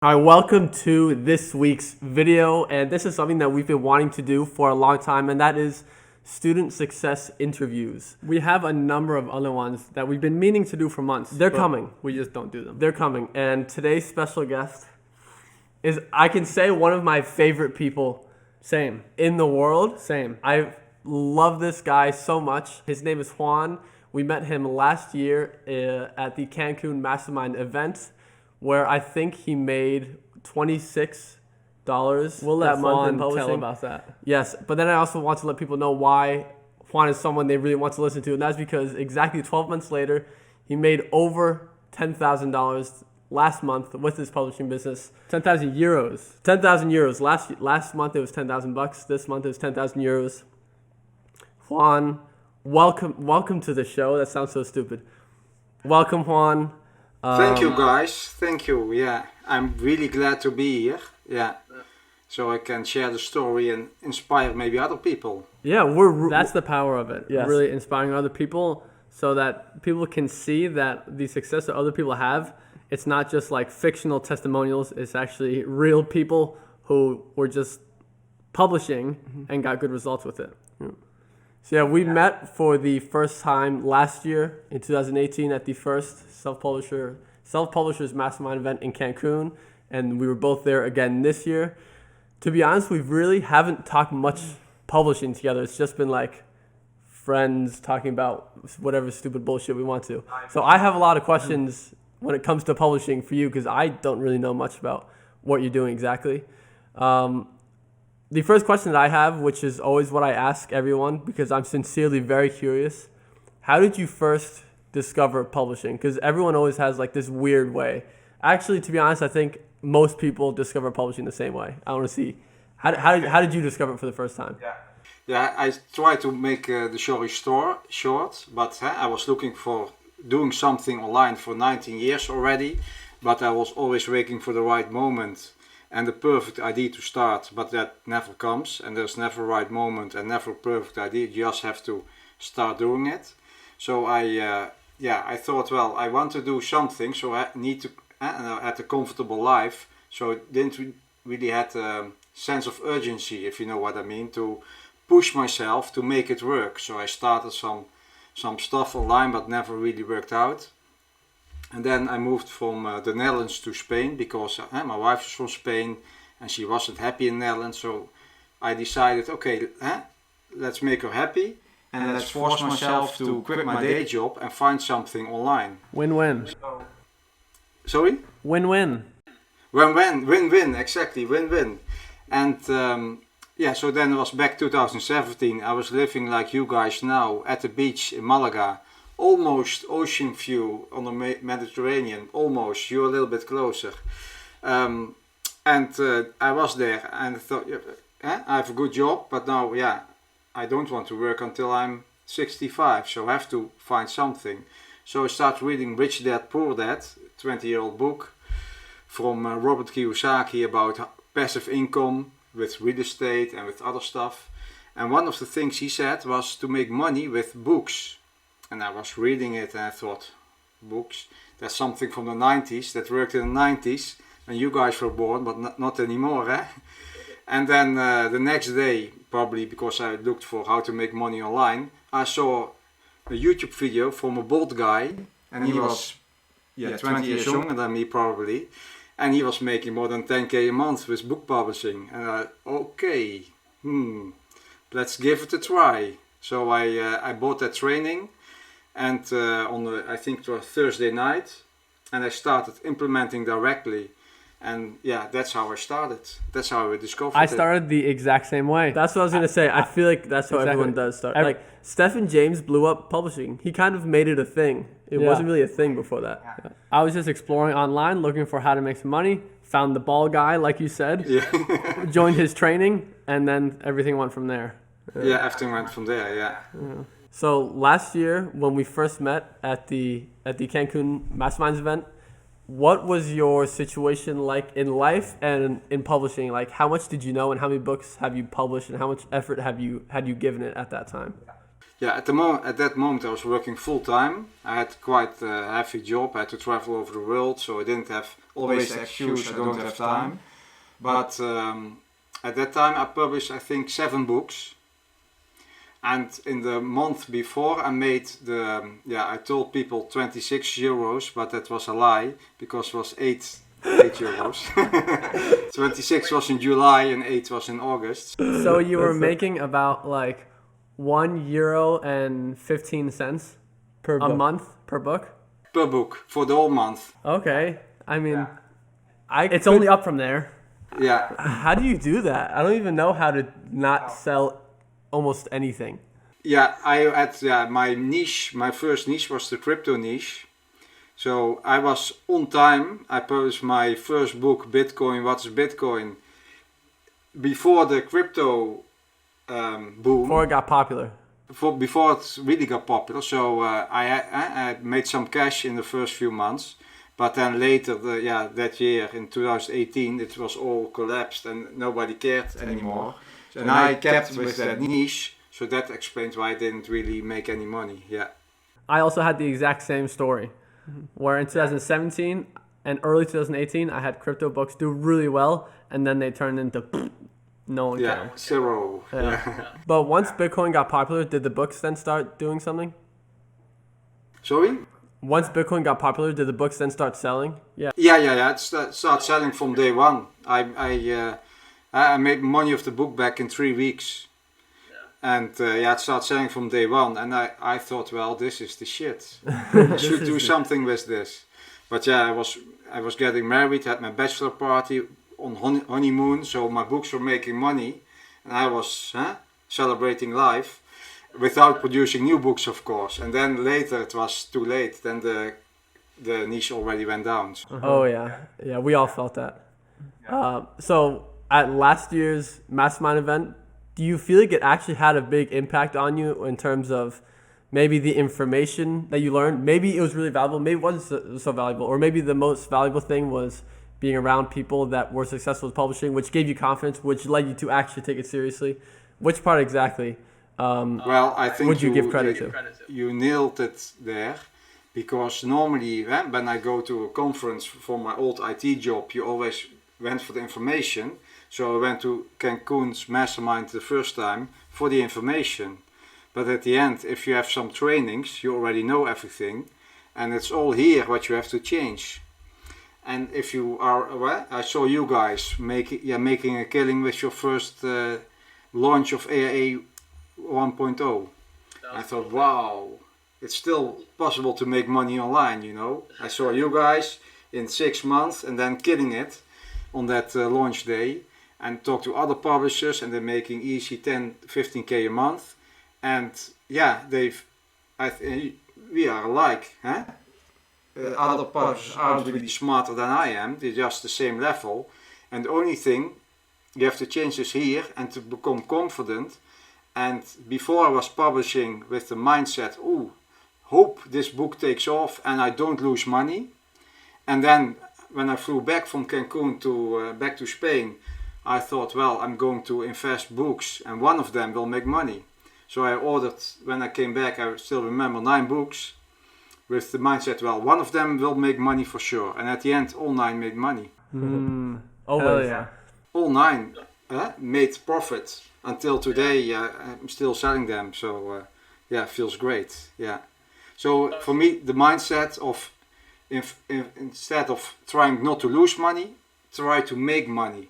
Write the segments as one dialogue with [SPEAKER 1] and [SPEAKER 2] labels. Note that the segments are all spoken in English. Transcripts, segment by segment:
[SPEAKER 1] All right, welcome to this week's video, and this is something that we've been wanting to do for a long time, and that is student success interviews. We have a number of other ones that we've been meaning to do for months. They're coming. We just don't do them. They're coming, and today's special guest is, I can say, one of my favorite people
[SPEAKER 2] Same.
[SPEAKER 1] in the world.
[SPEAKER 2] Same.
[SPEAKER 1] I love this guy so much. His name is Juan. We met him last year at the Cancun Mastermind event, where I think he made $26
[SPEAKER 2] We'll let
[SPEAKER 1] that month in
[SPEAKER 2] Juan
[SPEAKER 1] publishing.
[SPEAKER 2] tell about that.
[SPEAKER 1] Yes, but then I also want to let people know why Juan is someone they really want to listen to, and that's because exactly 12 months later, he made over $10,000 last month with his publishing business.
[SPEAKER 2] 10,000 euros.
[SPEAKER 1] 10,000 euros. Last month it was 10,000 bucks. This month it was 10,000 euros. Juan, welcome to the show. That sounds so stupid. Welcome, Juan.
[SPEAKER 3] Thank you, guys. Thank you. Yeah, I'm really glad to be here. Yeah, so I can share the story and inspire maybe other people.
[SPEAKER 1] Yeah,
[SPEAKER 2] That's the power of it.
[SPEAKER 1] Yes.
[SPEAKER 2] Really inspiring other people so that people can see that the success that other people have, it's not just like fictional testimonials. It's actually real people who were just publishing and got good results with it.
[SPEAKER 1] So yeah, we met for the first time last year in 2018 at the first self-publishers mastermind event in Cancun, and we were both there again this year. To be honest, we really haven't talked much publishing together. It's just been like friends talking about whatever stupid bullshit we want to. So I have a lot of questions when it comes to publishing for you because I don't really know much about what you're doing exactly. The first question that I have, which is always what I ask everyone because I'm sincerely very curious, how did you first discover publishing? Because everyone always has like this weird way. Actually, to be honest, I think most people discover publishing the same way. I want to see, how did you discover it for the first time?
[SPEAKER 3] Yeah, I try to make the story short, but I was looking for doing something online for 19 years already, but I was always waiting for the right moment and the perfect idea to start, but that never comes, and there's never a right moment and never a perfect idea. You just have to start doing it. So I thought, well, I want to do something, so I need to had a comfortable life. So it didn't really had a sense of urgency, if you know what I mean, to push myself to make it work. So I started some stuff online, but never really worked out. And then I moved from the Netherlands to Spain because my wife is from Spain and she wasn't happy in the Netherlands. So I decided, okay, let's make her happy and let's force myself to quit my day job and find something online.
[SPEAKER 2] Win-win.
[SPEAKER 3] Sorry?
[SPEAKER 2] Win-win.
[SPEAKER 3] Win-win, exactly, win-win. And so then it was back 2017. I was living like you guys now at the beach in Malaga. Almost ocean view on the Mediterranean, almost, you're a little bit closer. I was there and I thought, I have a good job, but now, I don't want to work until I'm 65, so I have to find something. So I started reading Rich Dad, Poor Dad, 20-year-old book from Robert Kiyosaki about passive income with real estate and with other stuff. And one of the things he said was to make money with books. And I was reading it and I thought, books, that's something from the 90s that worked in the 90s when you guys were born, but not anymore. Eh? And then the next day, probably because I looked for how to make money online, I saw a YouTube video from a bald guy, and he was 20 years younger than me probably, and he was making more than 10k a month with book publishing. And I okay, let's give it a try. So I bought that training. And I think it was Thursday night, and I started implementing directly, and that's how I started. That's how I discovered
[SPEAKER 2] I
[SPEAKER 3] it.
[SPEAKER 2] started the exact same way.
[SPEAKER 1] That's what I was going to say. I feel like that's how everyone does start. Like, Stephen James blew up publishing. He kind of made it a thing. It wasn't really a thing before that.
[SPEAKER 2] Yeah. I was just exploring online, looking for how to make some money, found the ball guy, like you said, joined his training, and then everything went from there.
[SPEAKER 3] Everything went from there,
[SPEAKER 1] So last year, when we first met at the Cancun Masterminds event, what was your situation like in life and in publishing? Like, how much did you know, and how many books have you published, and how much effort had you given it at that time?
[SPEAKER 3] Yeah, at that moment I was working full time. I had quite a heavy job. I had to travel over the world, so I didn't have always the excuse I don't have time. But at that time I published, I think, 7 books. And in the month before I made I told people 26 euros, but that was a lie because it was 8 euros. 26 was in July and 8 was in August.
[SPEAKER 2] So you were making about like €1.15
[SPEAKER 1] Per
[SPEAKER 2] a
[SPEAKER 1] book.
[SPEAKER 2] month per book.
[SPEAKER 3] Per book for the whole month.
[SPEAKER 2] Okay, I mean, it's
[SPEAKER 1] could-
[SPEAKER 2] only up from there.
[SPEAKER 3] Yeah.
[SPEAKER 1] How do you do that? I don't even know how to not sell almost anything.
[SPEAKER 3] Yeah, I had my niche. My first niche was the crypto niche. So I was on time. I published my first book, Bitcoin. What's Bitcoin? Before the crypto boom.
[SPEAKER 1] Before it got popular.
[SPEAKER 3] Before it really got popular. So I made some cash in the first few months. But then later, that year in 2018, it was all collapsed and nobody cared anymore. And I kept with that niche. So that explains why I didn't really make any money. Yeah.
[SPEAKER 2] I also had the exact same story, where in 2017 and early 2018, I had crypto books do really well, and then they turned into no one
[SPEAKER 3] Yeah,
[SPEAKER 2] cared.
[SPEAKER 3] 0.
[SPEAKER 2] Yeah.
[SPEAKER 3] Yeah.
[SPEAKER 1] But once Bitcoin got popular, did the books then start doing something?
[SPEAKER 3] Sorry?
[SPEAKER 1] Once Bitcoin got popular, did the books then start selling?
[SPEAKER 3] Yeah. It started selling from day one. I made money off the book back in 3 weeks. And it started selling from day one. And I thought, well, this is the shit. I should do something with this. But I was getting married, had my bachelor party on honeymoon. So my books were making money. And I was celebrating life. Without producing new books, of course. And then later it was too late. Then the niche already went down.
[SPEAKER 1] Oh yeah, we all felt that. So at last year's mastermind event, do you feel like it actually had a big impact on you in terms of maybe the information that you learned? Maybe it was really valuable, maybe it wasn't so valuable, or maybe the most valuable thing was being around people that were successful with publishing, which gave you confidence, which led you to actually take it seriously. Which part exactly?
[SPEAKER 3] Well, I think
[SPEAKER 1] Would you give credit to?
[SPEAKER 3] You nailed it there, because normally when I go to a conference for my old IT job, you always went for the information. So I went to Cancun's mastermind the first time for the information. But at the end, if you have some trainings, you already know everything, and it's all here what you have to change. And if you are, I saw you guys making a killing with your first launch of AIA 1.0. I thought, wow, it's still possible to make money online, you know. I saw you guys in 6 months and then killing it on that launch day, and talk to other publishers, and they're making easy 10, 15k a month. And we are alike, huh? Other publishers aren't really smarter than I am, they're just the same level. And the only thing you have to change is here and to become confident. And before I was publishing with the mindset, hope this book takes off and I don't lose money. And then when I flew back from Cancun to back to Spain, I thought, well, I'm going to invest books and one of them will make money. So I ordered, when I came back, I still remember 9 books with the mindset, well, one of them will make money for sure. And at the end, all 9 made money.
[SPEAKER 1] Always.
[SPEAKER 2] Yeah.
[SPEAKER 3] All 9 made profit. Until today, I'm still selling them. So it feels great. Yeah. So for me, the mindset of instead of trying not to lose money, try to make money.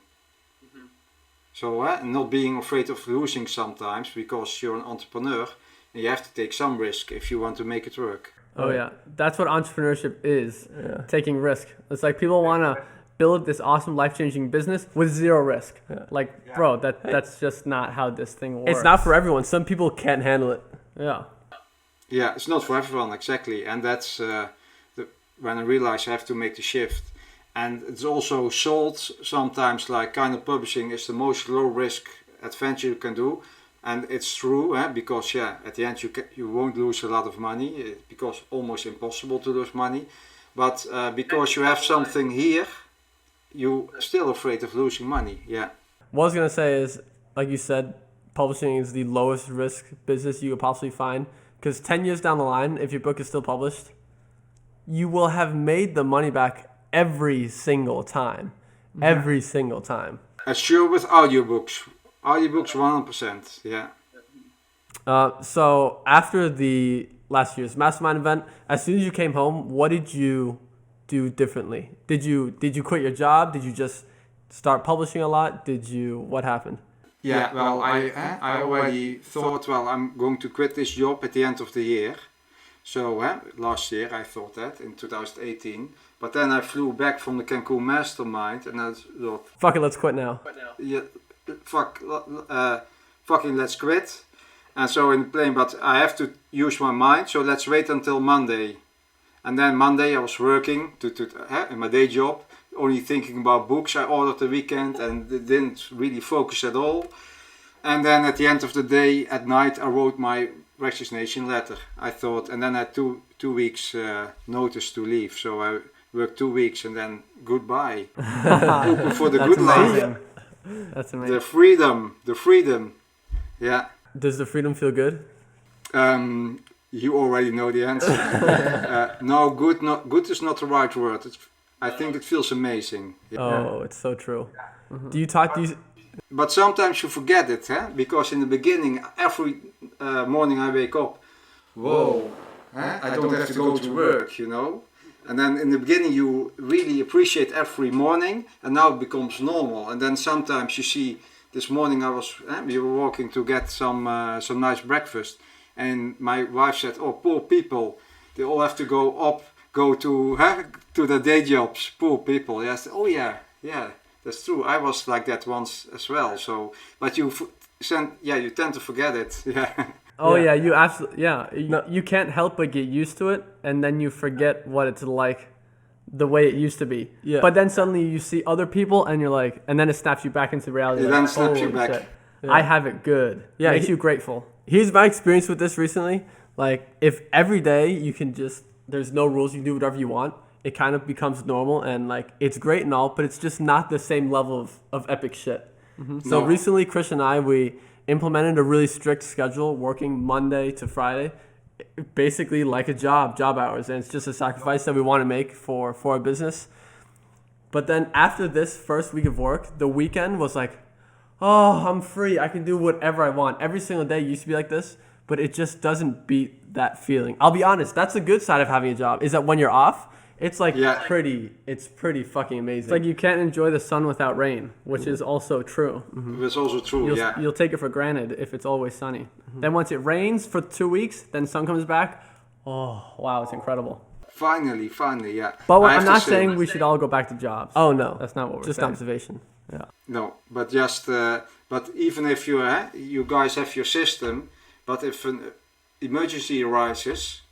[SPEAKER 3] So not being afraid of losing sometimes, because you're an entrepreneur and you have to take some risk if you want to make it work.
[SPEAKER 2] Oh yeah, that's what entrepreneurship is. Taking risk. It's like people want to build this awesome life-changing business with 0 risk. Bro, that's just not how this thing works.
[SPEAKER 1] It's not for everyone. Some people can't handle it.
[SPEAKER 2] Yeah.
[SPEAKER 3] Yeah, it's not for everyone, exactly. And that's when I realized I have to make the shift. And it's also sold sometimes like kind of publishing is the most low-risk adventure you can do. And it's true, because at the end you won't lose a lot of money, because almost impossible to lose money. But because you have something here, you're still afraid of losing money. Yeah.
[SPEAKER 1] What I was gonna say is, like you said, publishing is the lowest risk business you could possibly find. Because 10 years down the line, if your book is still published, you will have made the money back every single time. Every single time.
[SPEAKER 3] As sure with audiobooks. Audiobooks 100%. Yeah.
[SPEAKER 1] So after the last year's mastermind event, as soon as you came home, what did you do differently? Did you quit your job? Did you just start publishing a lot? What happened?
[SPEAKER 3] Yeah, well, I already thought, well, I'm going to quit this job at the end of the year. So last year I thought that in 2018. But then I flew back from the Cancun Mastermind and I thought,
[SPEAKER 1] fuck it, let's quit now.
[SPEAKER 3] Yeah, fucking let's quit. And so in the plane, but I have to use my mind, so let's wait until Monday. And then Monday I was working in my day job, only thinking about books. I ordered the weekend and didn't really focus at all. And then at the end of the day, at night, I wrote my resignation letter. I thought, and then I had two weeks notice to leave. So I worked 2 weeks and then goodbye. Open for the good life.
[SPEAKER 1] That's amazing.
[SPEAKER 3] The freedom. Yeah.
[SPEAKER 1] Does the freedom feel good?
[SPEAKER 3] You already know the answer. No, good is not the right word. I think it feels amazing. Yeah.
[SPEAKER 1] Oh, it's so true.
[SPEAKER 2] Mm-hmm.
[SPEAKER 1] Do you talk to you?
[SPEAKER 3] But sometimes you forget it, because in the beginning, every morning I wake up, whoa, I don't have to go to work, And then in the beginning you really appreciate every morning, and now it becomes normal. And then sometimes you see, this morning we were walking to get some nice breakfast, and my wife said, "Oh, poor people, they all have to go to their day jobs. Poor people." Yes. Oh yeah, that's true. I was like that once as well. So, but you tend to forget it. Yeah.
[SPEAKER 2] Oh yeah, you absolutely you can't help but get used to it, and then you forget what it's like, the way it used to be.
[SPEAKER 1] Yeah.
[SPEAKER 2] But then suddenly you see other people, and you're like, and then it snaps you back into reality.
[SPEAKER 3] It then snaps you back.
[SPEAKER 1] Yeah.
[SPEAKER 2] I have it good.
[SPEAKER 1] Yeah,
[SPEAKER 2] Makes you grateful.
[SPEAKER 1] Here's my experience with this recently. Like, if every day you can there's no rules, you can do whatever you want, it kind of becomes normal, and like, it's great and all, but it's just not the same level of epic shit. Mm-hmm. So recently, Chris and I, we implemented a really strict schedule, working Monday to Friday, basically like a job hours, and it's just a sacrifice that we want to make for our business. But then after this first week of work, the weekend was like, oh, I'm free, I can do whatever I want. Every single day used to be like this, but it just doesn't beat that feeling. I'll be honest, that's the good side of having a job, is that when you're off, it's like pretty fucking amazing.
[SPEAKER 2] It's like you can't enjoy the sun without rain, which is also true.
[SPEAKER 3] Mm-hmm. It's also true,
[SPEAKER 2] You'll take it for granted if it's always sunny. Mm-hmm. Then once it rains for 2 weeks, then sun comes back. Oh, wow, it's incredible.
[SPEAKER 3] Finally, yeah.
[SPEAKER 2] But I'm not saying we should all go back to jobs.
[SPEAKER 1] Oh, no.
[SPEAKER 2] That's not what we're
[SPEAKER 1] just
[SPEAKER 2] saying.
[SPEAKER 1] observation. Yeah.
[SPEAKER 3] No, but but even if you guys have your system, but if an emergency arises,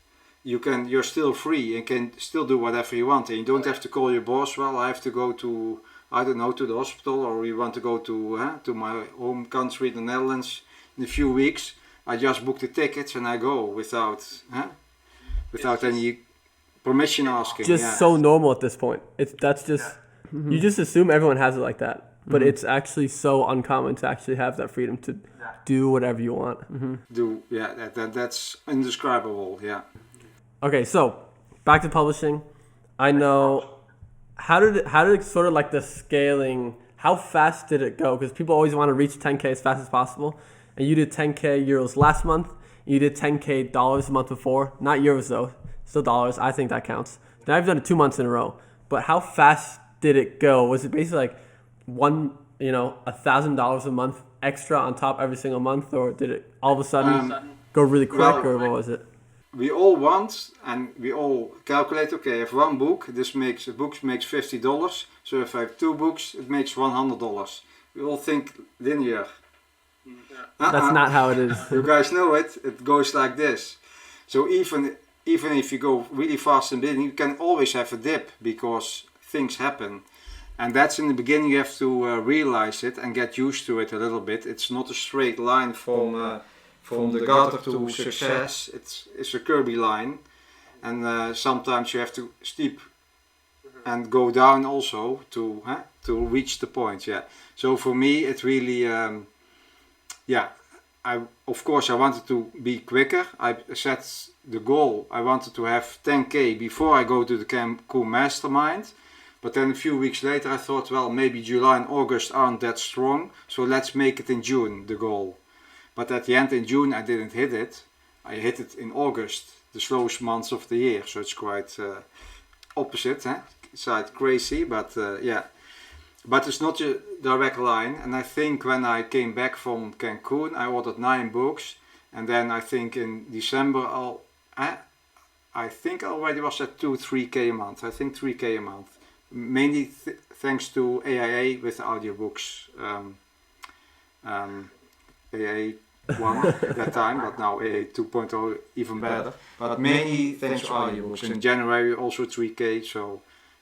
[SPEAKER 3] you're still free and can still do whatever you want, and you don't have to call your boss. Well, I have to go to, I don't know, to the hospital, or we want to go to my home country, the Netherlands, in a few weeks. I just book the tickets and I go without any permission asking.
[SPEAKER 1] Just so normal at this point. You just assume everyone has it like that, but it's actually so uncommon to actually have that freedom to do whatever you want. Mm-hmm.
[SPEAKER 3] That's indescribable. Yeah.
[SPEAKER 1] Okay, so back to publishing. I know, how did it sort of like the scaling, how fast did it go? Because people always want to reach 10K as fast as possible. And you did 10K euros last month. You did 10K dollars the month before. Not euros though, still dollars. I think that counts. Now I've done it 2 months in a row. But how fast did it go? Was it basically like $1,000 a month extra on top every single month? Or did it all of a sudden go really quick, or what was it?
[SPEAKER 3] We all want, and we all calculate, okay, I have one book, a book makes $50, so if I have 2 books, it makes $100. We all think linear.
[SPEAKER 2] That's not how it is.
[SPEAKER 3] You guys know it goes like this. So even if you go really fast in the beginning, you can always have a dip, because things happen. And that's in the beginning, you have to realize it and get used to it a little bit. It's not a straight line from the gutter to success. It's a curvy line, and sometimes you have to steep and go down also to reach the point. Yeah. So for me, it really, of course, I wanted to be quicker. I set the goal. I wanted to have 10K before I go to the Cancun Mastermind. But then a few weeks later, I thought, well, maybe July and August aren't that strong, so let's make it in June, the goal. But at the end, in June, I didn't hit it. I hit it in August, the slowest month of the year. So it's quite opposite, eh? It's like crazy, but yeah. But it's not a direct line. And I think when I came back from Cancun, I ordered 9 books. And then I think in December, I think I already was at 2-3K a month. I think 3K a month. Mainly thanks to AIA with the audiobooks. AIA 1 at that time, but now AIA 2.0 even better. But mainly thanks to audiobooks. In January also 3K, so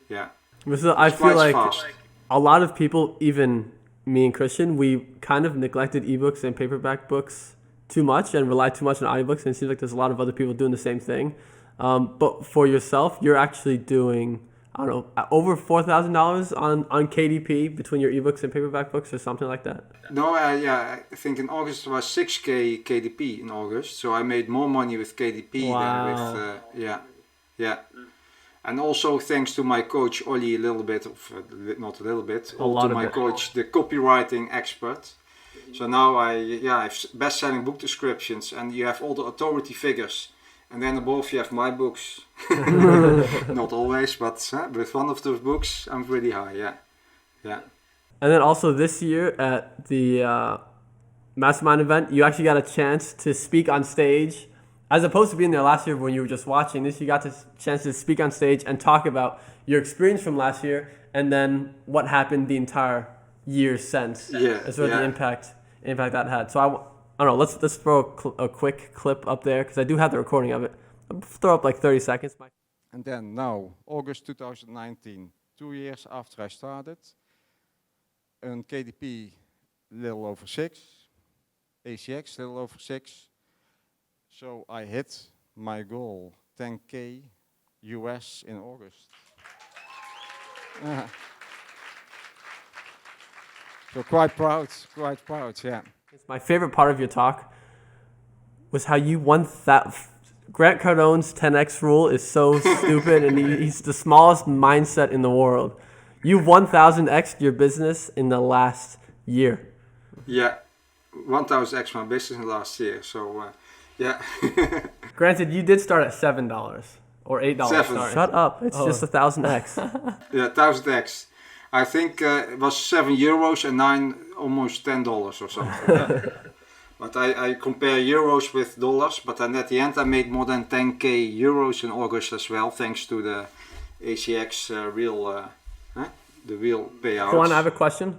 [SPEAKER 3] yeah.
[SPEAKER 1] So I feel like
[SPEAKER 3] fast.
[SPEAKER 1] a lot of people, even me and Christian, we kind of neglected ebooks and paperback books too much and relied too much on audiobooks, and it seems like there's a lot of other people doing the same thing. But for yourself, you're actually doing, I don't know, over $4,000 on KDP between your ebooks and paperback books or something like that.
[SPEAKER 3] No, yeah, I think in August it was 6K KDP in August, so I made more money with KDP than with, yeah. And also thanks to my coach Ollie a little bit, not a little bit, to my coach, the copywriting expert. So now I have best-selling book descriptions, and you have all the authority figures. And then above you have my books. Not always, but with one of those books, I'm pretty high, yeah.
[SPEAKER 1] And then also this year at the Mastermind event, you actually got a chance to speak on stage. As opposed to being there last year when you were just watching this, you got the chance to speak on stage and talk about your experience from last year and then what happened the entire year since.
[SPEAKER 3] Yeah.
[SPEAKER 1] And sort of the impact that had. So I don't know, let's throw a quick clip up there because I do have the recording of it. I'll throw up like 30 seconds.
[SPEAKER 4] And then now, August 2019, 2 years after I started, and KDP little over 6, ACX little over 6. So I hit my goal, 10K US in August. So quite proud, yeah.
[SPEAKER 1] My favorite part of your talk was how you won that. Grant Cardone's 10x rule is so stupid, and he's the smallest mindset in the world. You 1000x your business in the last year.
[SPEAKER 3] Yeah, 1000x my business in the last year, so yeah.
[SPEAKER 1] Granted, you did start at $7 or $8.
[SPEAKER 3] $7.
[SPEAKER 1] Shut up, it's just 1000x.
[SPEAKER 3] Yeah, 1000x. I think it was €7 and almost $10 or something. But I compare euros with dollars, but then at the end I made more than 10K euros in August as well, thanks to the ACX the real payouts.
[SPEAKER 1] Juan, I have a question.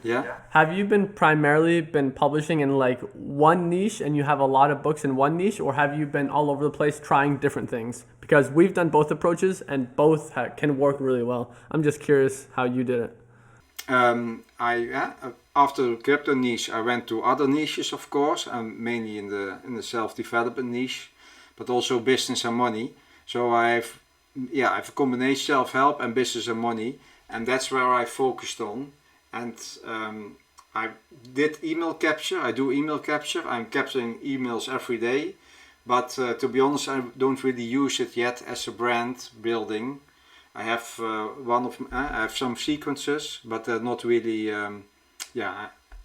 [SPEAKER 3] Yeah.
[SPEAKER 1] Have you primarily been publishing in like one niche and you have a lot of books in one niche, or have you been all over the place trying different things? Because we've done both approaches and both can work really well. I'm just curious how you did it.
[SPEAKER 3] After the crypto niche, I went to other niches, of course, mainly in the self-development niche, but also business and money. So I have a combination self-help and business and money, and that's where I focused on. And I did email capture. I do email capture. I'm capturing emails every day, but to be honest, I don't really use it yet as a brand building. I have I have some sequences, but not really.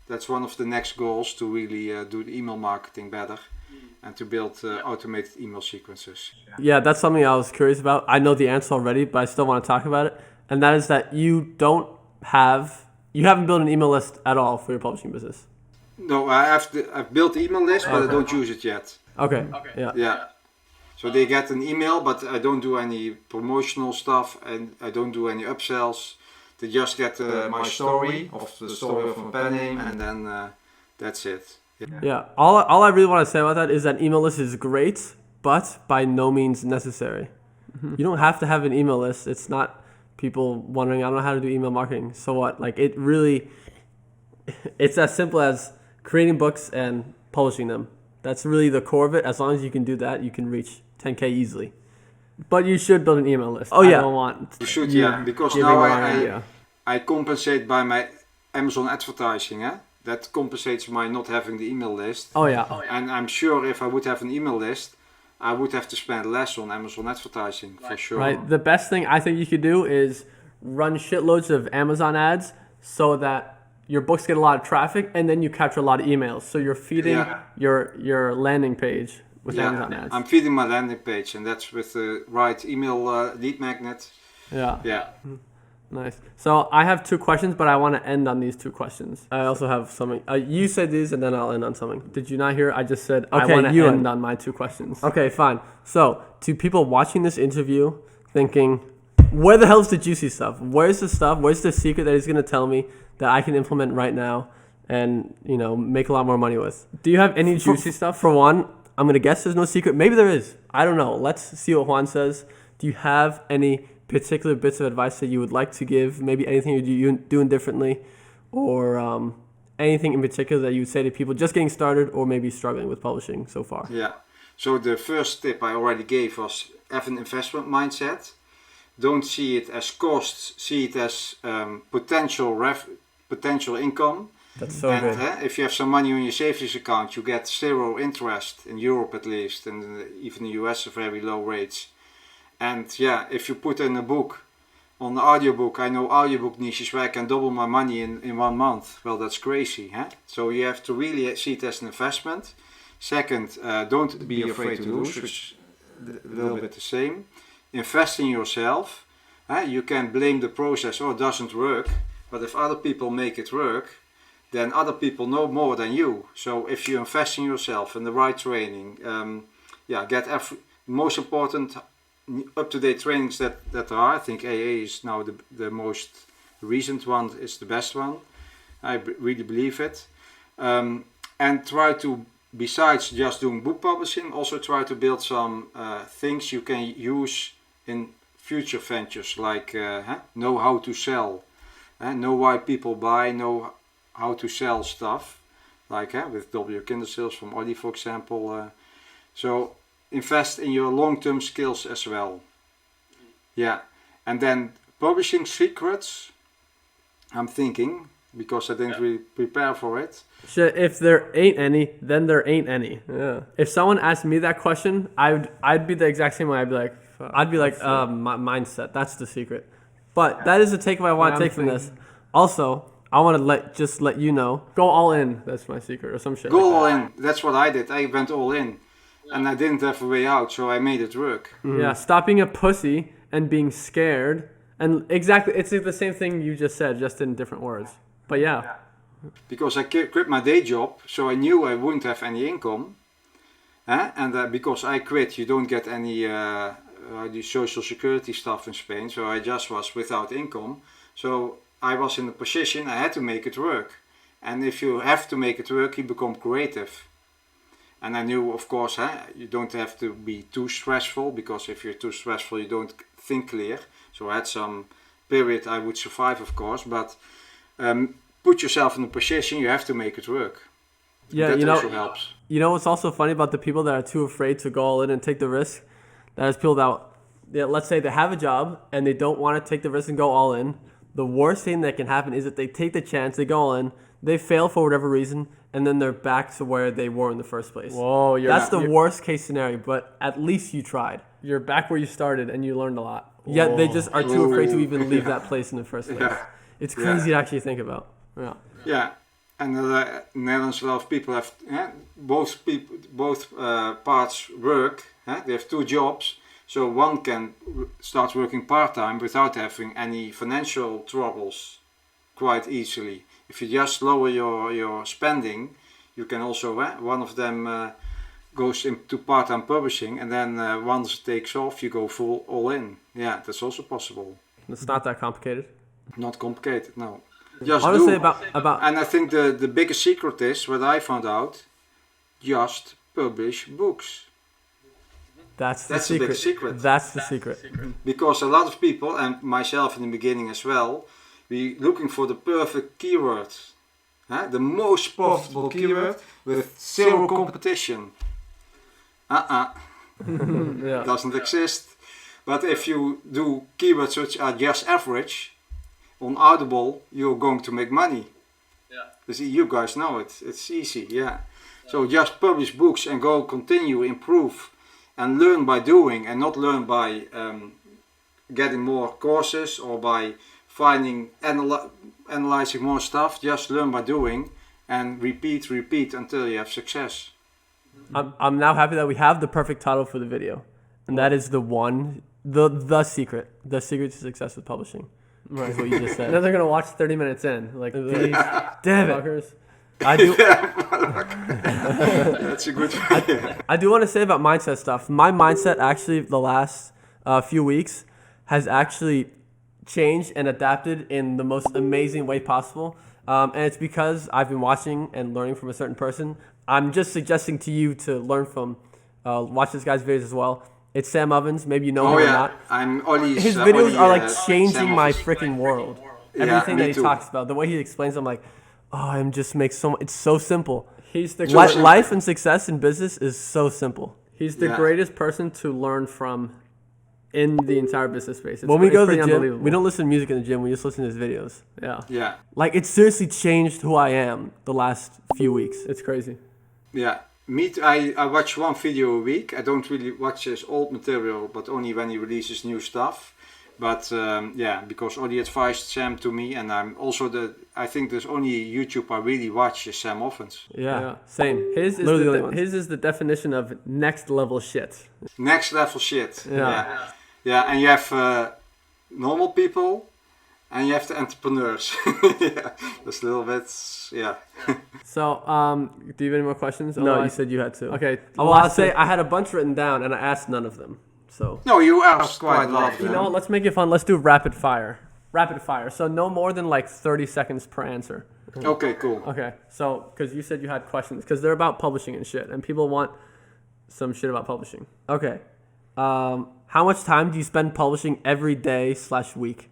[SPEAKER 3] That's one of the next goals, to really do the email marketing better and to build automated email sequences.
[SPEAKER 1] Yeah, that's something I was curious about. I know the answer already, but I still want to talk about it. And that is that you haven't built an email list at all for your publishing business.
[SPEAKER 3] No, I've built the email list, but I don't use it yet.
[SPEAKER 1] Okay. Yeah.
[SPEAKER 3] So they get an email, but I don't do any promotional stuff and I don't do any upsells. They just get my story of the story of my pen name, and then that's it.
[SPEAKER 1] Yeah. All I really want to say about that is that email list is great, but by no means necessary. Mm-hmm. You don't have to have an email list. It's not people wondering, I don't know how to do email marketing. So what? Like it's as simple as creating books and publishing them. That's really the core of it. As long as you can do that, you can reach 10K easily. But you should build an email list.
[SPEAKER 3] You should, because now I compensate by my Amazon advertising. That compensates my not having the email list.
[SPEAKER 2] Oh yeah.
[SPEAKER 3] And I'm sure if I would have an email list, I would have to spend less on Amazon advertising for sure.
[SPEAKER 2] Right. The best thing I think you could do is run shitloads of Amazon ads so that your books get a lot of traffic, and then you capture a lot of emails. So you're feeding your landing page with Amazon ads.
[SPEAKER 3] I'm feeding my landing page, and that's with the right email lead magnet.
[SPEAKER 2] Yeah.
[SPEAKER 3] Yeah.
[SPEAKER 2] Nice. So I have 2 questions, but I want to end on these 2 questions. I also have something. You said these, and then I'll end on something. Did you not hear? I just said I want to end on my 2 questions.
[SPEAKER 1] Okay, fine. So, to people watching this interview, thinking, where the hell's the juicy stuff? Where's the stuff? Where's the secret that he's going to tell me that I can implement right now and, make a lot more money with?
[SPEAKER 2] Do you have any juicy stuff?
[SPEAKER 1] For one, I'm going to guess there's no secret. Maybe there is. I don't know. Let's see what Juan says. Do you have any particular bits of advice that you would like to give? Maybe anything you're doing differently, or anything in particular that you would say to people just getting started or maybe struggling with publishing so far?
[SPEAKER 3] Yeah. So the first tip I already gave was have an investment mindset. Don't see it as costs, see it as potential income.
[SPEAKER 1] That's so
[SPEAKER 3] And
[SPEAKER 1] good.
[SPEAKER 3] if you have some money on your savings account, you get 0 interest in Europe at least, and even in the US very low rates. And if you put in a book, on the audiobook, I know audiobook niches where I can double my money in 1 month. Well, that's crazy. So you have to really see it as an investment. Second, don't be afraid to lose, which is a little bit the same. Invest in yourself. You can blame the process, it doesn't work. But if other people make it work, then other people know more than you. So if you invest in yourself and the right training, get most important up-to-date trainings that there are. I think AIA is now the most recent one, is the best one. I really believe it. And try to, besides just doing book publishing, also try to build some things you can use in future ventures, like know how to sell, know why people buy, know how to sell stuff, like with W. Kindersales from Audi, for example. So invest in your long-term skills as well. Yeah, and then publishing secrets, I'm thinking, because I didn't really prepare for it.
[SPEAKER 2] Shit, if there ain't any, then there ain't any.
[SPEAKER 1] Yeah.
[SPEAKER 2] If someone asked me that question, I'd be the exact same way. I'd be like,
[SPEAKER 1] Mindset. That's the secret. But that is the takeaway I want to take from this. Also, I want to let you know.
[SPEAKER 2] go all in. That's my secret, or some shit.
[SPEAKER 3] Go
[SPEAKER 2] like
[SPEAKER 3] all
[SPEAKER 2] that.
[SPEAKER 3] in. That's what I did. I went all in. And I didn't have a way out, so I made it work.
[SPEAKER 2] Mm-hmm. Yeah, stop being a pussy and being scared. And exactly, it's the same thing you just said, just in different words. But yeah.
[SPEAKER 3] Because I quit my day job, so I knew I wouldn't have any income. And because I quit, you don't get any the social security stuff in Spain, so I just was without income. So I was in a position, I had to make it work. And if you have to make it work, you become creative. And I knew, of course, you don't have to be too stressful, because if you're too stressful, you don't think clear. So I had some period I would survive, of course, but put yourself in a position, you have to make it work.
[SPEAKER 1] Yeah,
[SPEAKER 3] that also helps.
[SPEAKER 1] You know what's also funny about the people that are too afraid to go all in and take the risk? That is people that, let's say they have a job and they don't want to take the risk and go all in. The worst thing that can happen is that they take the chance, they go all in, they fail for whatever reason, and then they're back to where they were in the first place.
[SPEAKER 2] Whoa,
[SPEAKER 1] That's the worst case scenario, but at least you tried.
[SPEAKER 2] You're back where you started and you learned a lot.
[SPEAKER 1] Yet they just are too afraid to even leave that place in the first place.
[SPEAKER 3] Yeah.
[SPEAKER 1] It's crazy to actually think about. Yeah.
[SPEAKER 3] Yeah, and Netherlands, a lot of people have both parts work. They have 2 jobs, so one can start working part-time without having any financial troubles quite easily. If you just lower your spending, you can also, one of them goes into part-time publishing, and then once it takes off, you go full all in. Yeah, that's also possible.
[SPEAKER 1] It's not that complicated.
[SPEAKER 3] Not complicated, no. Just
[SPEAKER 1] Honestly,
[SPEAKER 3] do.
[SPEAKER 1] about
[SPEAKER 3] And I think the biggest secret is, what I found out, just publish books.
[SPEAKER 1] that's the
[SPEAKER 3] That's a big
[SPEAKER 1] secret.
[SPEAKER 3] secret.
[SPEAKER 1] That's the secret.
[SPEAKER 3] Because a lot of people, and myself in the beginning as well, we looking for the perfect keyword. The most profitable keyword with 0 competition.
[SPEAKER 1] Yeah.
[SPEAKER 3] Doesn't exist. But if you do keywords which are just average, on Audible, you're going to make money. Yeah. See, you guys know it. It's easy. Yeah. So just publish books and go continue, improve, and learn by doing, and not learn by getting more courses or by finding analyzing more stuff. Just learn by doing and repeat until you have success.
[SPEAKER 1] I'm now happy that we have the perfect title for the video, and that is the secret to success with publishing. Right. Is what you just said.
[SPEAKER 2] And then they're gonna watch 30 minutes in, like these
[SPEAKER 1] damn it.
[SPEAKER 2] fuckers.
[SPEAKER 1] I do.
[SPEAKER 3] That's a good idea.
[SPEAKER 1] I do want to say about mindset stuff. My mindset actually the last few weeks has actually changed and adapted in the most amazing way possible. And it's because I've been watching and learning from a certain person. I'm just suggesting to you to learn from, watch this guy's videos as well. It's Sam Ovens. Maybe you know him or not.
[SPEAKER 3] I'm Ollie's.
[SPEAKER 1] His videos are like changing
[SPEAKER 3] Sam
[SPEAKER 1] my
[SPEAKER 3] Ovens.
[SPEAKER 1] freaking world.
[SPEAKER 3] Yeah,
[SPEAKER 1] Everything
[SPEAKER 3] me
[SPEAKER 1] that he
[SPEAKER 3] too.
[SPEAKER 1] talks about, the way he explains, I'm like, oh, it just makes so much. It's so simple.
[SPEAKER 2] He's the
[SPEAKER 1] Life and success in business is so simple.
[SPEAKER 2] He's the greatest person to learn from in the entire business space.
[SPEAKER 1] When we go to
[SPEAKER 2] pretty
[SPEAKER 1] the gym,
[SPEAKER 2] unbelievable.
[SPEAKER 1] we don't listen to music in the gym. We just listen to his videos.
[SPEAKER 2] Yeah,
[SPEAKER 3] Yeah.
[SPEAKER 1] Like, it seriously changed who I am the last few weeks.
[SPEAKER 2] it's crazy.
[SPEAKER 3] Yeah. I watch one video a week. I don't really watch his old material, but only when he releases new stuff. But because Ollie advised Sam to me, and I'm also I think there's only YouTube I really watch is Sam Ovens.
[SPEAKER 1] Yeah, same.
[SPEAKER 2] His
[SPEAKER 1] Literally the only ones.
[SPEAKER 2] his is the definition of next level shit.
[SPEAKER 3] Next level shit.
[SPEAKER 2] Yeah.
[SPEAKER 3] Yeah, and you have normal people, and you have the entrepreneurs. Yeah, that's a little bit, yeah.
[SPEAKER 2] So, do you have any more questions?
[SPEAKER 1] No, you
[SPEAKER 2] Otherwise-
[SPEAKER 1] said you had to.
[SPEAKER 2] Okay.
[SPEAKER 1] Well, I'll say I had a bunch written down, and I asked none of them. So,
[SPEAKER 3] No, you asked quite a lot.
[SPEAKER 2] You know what? Let's make it fun. Let's do rapid fire. Rapid fire. So no more than like 30 seconds per answer.
[SPEAKER 3] Okay, cool.
[SPEAKER 2] Okay. So, because you said you had questions, because they're about publishing and shit, and people want some shit about publishing.
[SPEAKER 1] okay. How much time do you spend publishing every day/week?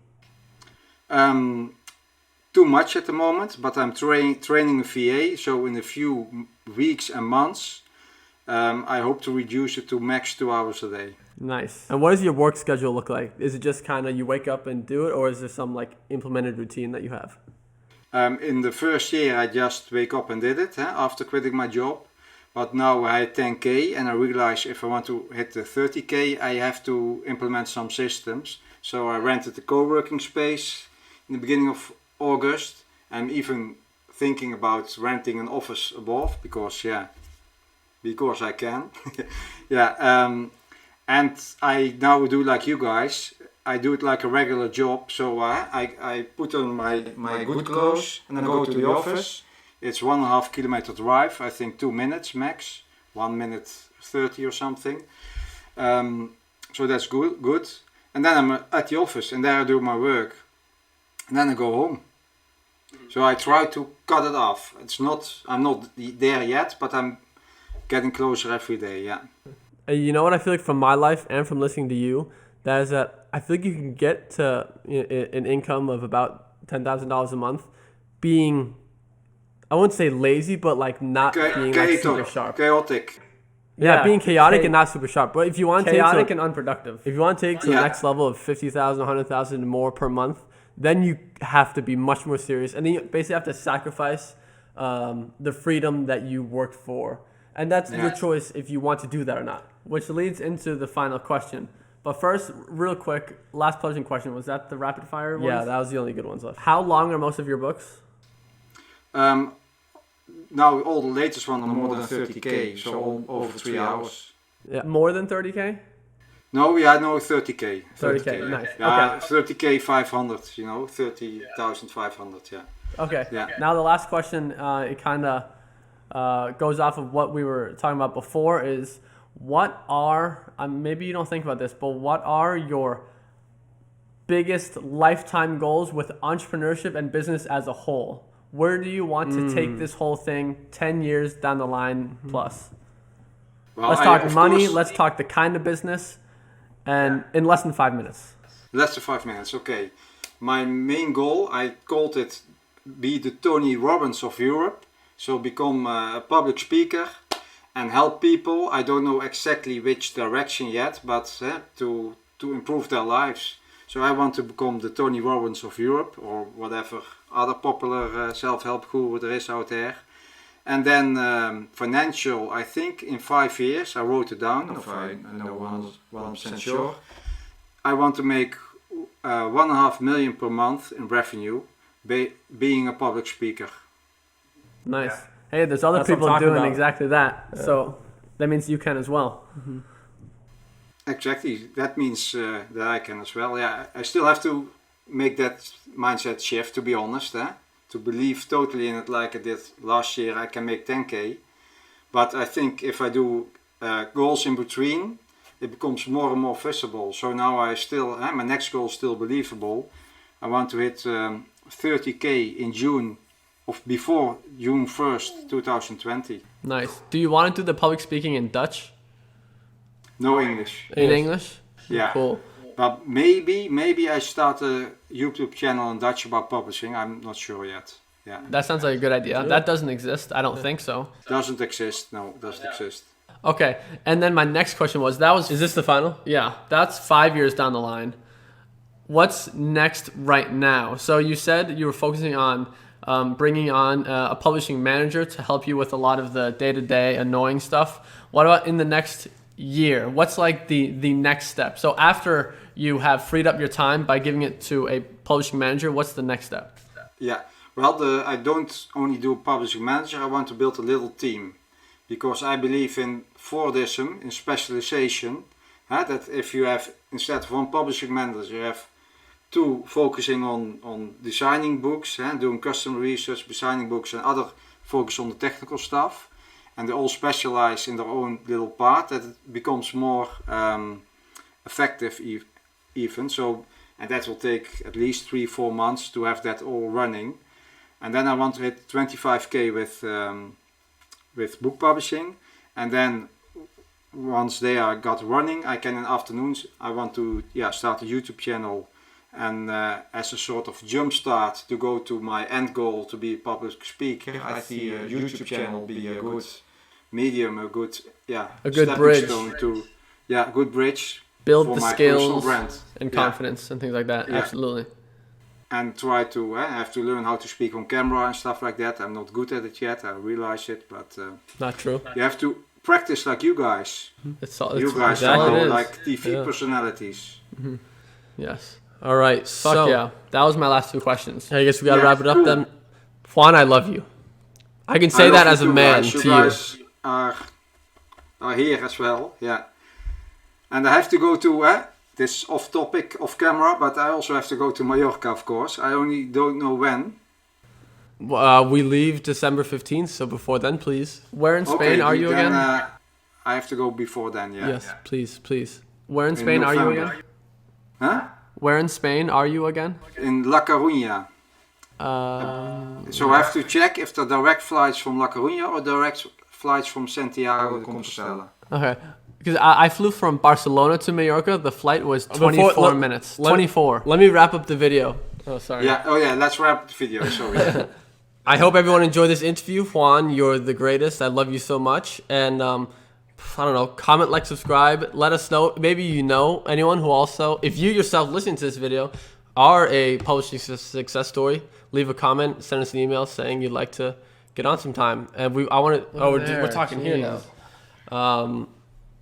[SPEAKER 3] Too much at the moment, but I'm training a VA, so in a few weeks and months, I hope to reduce it to max 2 hours a day.
[SPEAKER 2] Nice.
[SPEAKER 1] And what does your work schedule look like? Is it just kind of you wake up and do it, or is there some like implemented routine that you have?
[SPEAKER 3] In the first year, I just wake up and did it after quitting my job. But now I had 10K, and I realized if I want to hit the 30K, I have to implement some systems. So I rented a co-working space in the beginning of August. I'm even thinking about renting an office above because I can. And I now do like you guys. I do it like a regular job. So I put on my good clothes and then go to the office. It's 1.5 kilometer drive. I think 2 minutes max, 1 minute 30 or something. So that's good. And then I'm at the office and there I do my work. And then I go home. So I try to cut it off. I'm not there yet, but I'm getting closer every day. Yeah.
[SPEAKER 1] You know what I feel like from my life and from listening to you, that is that I feel like you can get to an income of about $10,000 a month being, I wouldn't say lazy, but like not being like super sharp.
[SPEAKER 3] Chaotic.
[SPEAKER 1] Yeah, being chaotic and not super sharp. But if you want to
[SPEAKER 2] Chaotic
[SPEAKER 1] take
[SPEAKER 2] and unproductive.
[SPEAKER 1] if you want to take to the next level of 50,000, 100,000 more per month, then you have to be much more serious, and then you basically have to sacrifice the freedom that you worked for, and that's your choice if you want to do that or not.
[SPEAKER 2] Which leads into the final question. But first, real quick, last closing question. Was that the rapid fire ones?
[SPEAKER 1] Yeah, that was the only good ones left.
[SPEAKER 2] How long are most of your books?
[SPEAKER 3] Now all the latest ones are more than 30K, so over 3 hours.
[SPEAKER 1] Yeah.
[SPEAKER 2] More than 30K?
[SPEAKER 3] No, 30K.
[SPEAKER 2] 30K, nice.
[SPEAKER 3] Yeah, 30K 500, 30,500, yeah.
[SPEAKER 2] Okay.
[SPEAKER 3] Yeah.
[SPEAKER 2] Now the last question, it kind of goes off of what we were talking about before is what are, maybe you don't think about this, but what are your biggest lifetime goals with entrepreneurship and business as a whole? Where do you want to take this whole thing 10 years down the line plus?
[SPEAKER 3] Well,
[SPEAKER 2] Let's talk money, let's talk the kind of business, and in less than 5 minutes.
[SPEAKER 3] Less than 5 minutes, okay. My main goal, I called it be the Tony Robbins of Europe. So become a public speaker and help people. I don't know exactly which direction yet, but to improve their lives. So I want to become the Tony Robbins of Europe or whatever other popular self-help guru there is out there. And then financial, I think in 5 years, I wrote it down, if I know 100% sure. I want to make 1.5 million per month in revenue, being a public speaker.
[SPEAKER 2] Nice.
[SPEAKER 1] Yeah.
[SPEAKER 2] Hey, there's other
[SPEAKER 1] That's what
[SPEAKER 2] people
[SPEAKER 1] I'm talking
[SPEAKER 2] doing
[SPEAKER 1] about.
[SPEAKER 2] exactly that.
[SPEAKER 1] Yeah.
[SPEAKER 2] So that means you can as well.
[SPEAKER 3] Exactly, that means that I can as well. Yeah, I still have to make that mindset shift, to be honest, to believe totally in it like I did last year. I can make 10k, but I think if I do goals in between, it becomes more and more visible. So now I still, my next goal is still believable. I want to hit 30k in June, of before June 1st, 2020.
[SPEAKER 2] Nice. Do you want to do the public speaking in Dutch?
[SPEAKER 3] No English.
[SPEAKER 2] In English?
[SPEAKER 3] Yeah.
[SPEAKER 2] Cool.
[SPEAKER 3] But maybe I start a YouTube channel in Dutch about publishing. I'm not sure yet. Yeah.
[SPEAKER 2] That sounds like a good idea. That doesn't exist. I don't think so.
[SPEAKER 3] Doesn't exist. No, doesn't exist.
[SPEAKER 2] Okay. And then my next question was,
[SPEAKER 1] Is this the final?
[SPEAKER 2] yeah, that's 5 years down the line. What's next right now? So you said you were focusing on bringing on a publishing manager to help you with a lot of the day-to-day annoying stuff. What about in the next year? What's like the next step? So after you have freed up your time by giving it to a publishing manager, what's the next step?
[SPEAKER 3] Yeah. Well, I don't only do publishing manager. I want to build a little team, because I believe in Fordism, in specialization. That if you have, instead of one publishing manager, you have two focusing on designing books, doing customer research, designing books, and other focus on the technical stuff. And they all specialize in their own little part, that it becomes more effective even. So, and that will take at least 3-4 months to have that all running. And then I want to hit 25k with book publishing. And then once they are got running, I can in afternoons, I want to start a YouTube channel. And as a sort of jump start to go to my end goal to be a public speaker, I see a YouTube channel be a good medium, a good
[SPEAKER 2] good bridge
[SPEAKER 3] to a good bridge.
[SPEAKER 2] Build
[SPEAKER 3] for
[SPEAKER 2] the
[SPEAKER 3] my personal
[SPEAKER 2] skills
[SPEAKER 3] brand.
[SPEAKER 2] and confidence and things like that.
[SPEAKER 3] Yeah.
[SPEAKER 2] Absolutely.
[SPEAKER 3] And try to I have to learn how to speak on camera and stuff like that. I'm not good at it yet, I realize it, but
[SPEAKER 2] Not true.
[SPEAKER 3] you have to practice like you guys. You guys
[SPEAKER 2] that
[SPEAKER 3] are
[SPEAKER 2] it is.
[SPEAKER 3] like TV
[SPEAKER 2] Yeah.
[SPEAKER 3] personalities.
[SPEAKER 2] Yes.
[SPEAKER 1] All right.
[SPEAKER 2] Fuck
[SPEAKER 1] So
[SPEAKER 2] yeah. That was my last two questions.
[SPEAKER 1] I guess we gotta
[SPEAKER 3] Yeah,
[SPEAKER 1] wrap it up
[SPEAKER 3] cool.
[SPEAKER 1] then. Juan, I love you. I can
[SPEAKER 3] I
[SPEAKER 1] say
[SPEAKER 3] love
[SPEAKER 1] that
[SPEAKER 3] you
[SPEAKER 1] as a
[SPEAKER 3] too,
[SPEAKER 1] man
[SPEAKER 3] guys.
[SPEAKER 1] to
[SPEAKER 3] You
[SPEAKER 1] you.
[SPEAKER 3] guys are here as well, yeah. And I have to go to this off topic, off camera, but I also have to go to Mallorca, of course. I only don't know when.
[SPEAKER 1] We leave December 15th, so before then, please.
[SPEAKER 2] Where in Spain are you
[SPEAKER 3] then,
[SPEAKER 2] again?
[SPEAKER 3] I have to go before then, yeah.
[SPEAKER 1] Yes, please, please.
[SPEAKER 2] Where in
[SPEAKER 3] in
[SPEAKER 2] Spain are you
[SPEAKER 3] November.
[SPEAKER 2] again?
[SPEAKER 3] Huh?
[SPEAKER 2] Where in Spain are you again?
[SPEAKER 3] In La Coruña. So I have to check if there are direct flights from La Coruña or direct flights from Santiago de Compostela.
[SPEAKER 2] Okay. Because I flew from Barcelona to Mallorca. The flight was 24 minutes. 24.
[SPEAKER 1] Let me wrap up the video.
[SPEAKER 2] Oh, sorry.
[SPEAKER 3] Yeah, let's wrap the video, sorry.
[SPEAKER 1] I hope everyone enjoyed this interview. Juan, you're the greatest. I love you so much. And I don't know, comment, like, subscribe. Let us know. Maybe you know anyone who also, if you yourself listening to this video, are a publishing success story, leave a comment, send us an email saying you'd like to get on sometime. And we're talking here now.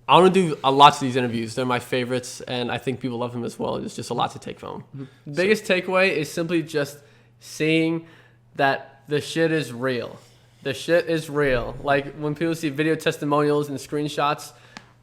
[SPEAKER 1] I want to do lots of these interviews. They're my favorites, and I think people love them as well. It's just a lot to take from them.
[SPEAKER 2] Biggest takeaway is simply just seeing that the shit is real. The shit is real. Like when people see video testimonials and screenshots,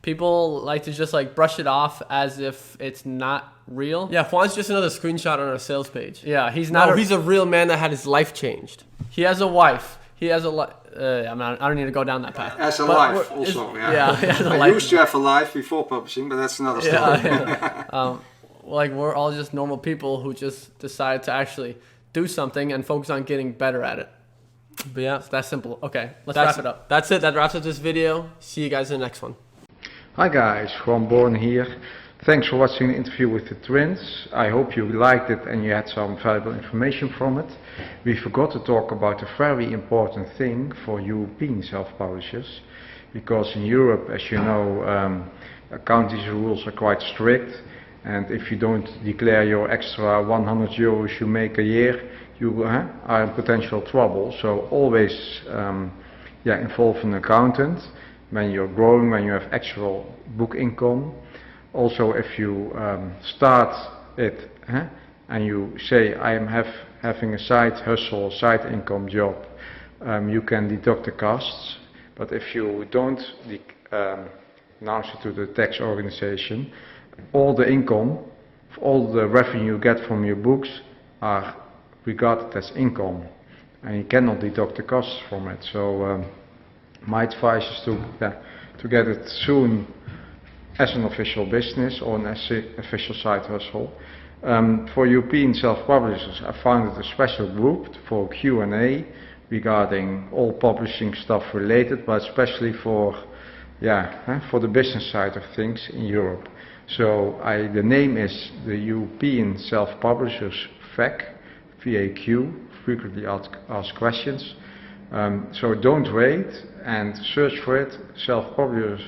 [SPEAKER 2] people like to just like brush it off as if it's not real.
[SPEAKER 1] Yeah, Juan's just another screenshot on our sales page.
[SPEAKER 2] Yeah, he's
[SPEAKER 1] No,
[SPEAKER 2] not.
[SPEAKER 1] he's a real man that had his life changed.
[SPEAKER 2] He has a wife. He has a I don't need to go down that path.
[SPEAKER 3] As a
[SPEAKER 2] But
[SPEAKER 3] life
[SPEAKER 2] we're-
[SPEAKER 3] also,
[SPEAKER 2] Yeah, he has a
[SPEAKER 3] I
[SPEAKER 2] life.
[SPEAKER 3] used to have a life before publishing, but that's another story.
[SPEAKER 2] Like we're all just normal people who just decide to actually do something and focus on getting better at it.
[SPEAKER 1] But yeah,
[SPEAKER 2] It's that simple. Okay, let's
[SPEAKER 1] that's
[SPEAKER 2] wrap it up.
[SPEAKER 1] That's it. That wraps up this video. See you guys in the next one.
[SPEAKER 4] Hi guys, Juan here. Thanks for watching the interview with the twins. I hope you liked it and you had some valuable information from it. We forgot to talk about a very important thing for European self-publishers, because in Europe, as you know, accounting rules are quite strict, and if you don't declare your extra 100 euros you make a year, you are in potential trouble. So always involve an accountant when you're growing, when you have actual book income. Also, if you start it and you say, I am having a side hustle, side income job, you can deduct the costs. But if you don't announce it to the tax organization, all the income, all the revenue you get from your books are regarded as income, and you cannot deduct the costs from it. So my advice is to get it soon as an official business or an official side hustle. For European self-publishers, I founded a special group for Q&A regarding all publishing stuff related, but especially for the business side of things in Europe. So the name is the European Self-Publishers FAQ, Frequently Asked Questions. So don't wait and search for it, Self-Publishers,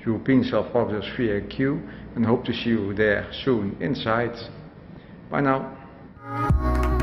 [SPEAKER 4] European Self-Publishers FAQ, and hope to see you there soon inside. Bye now.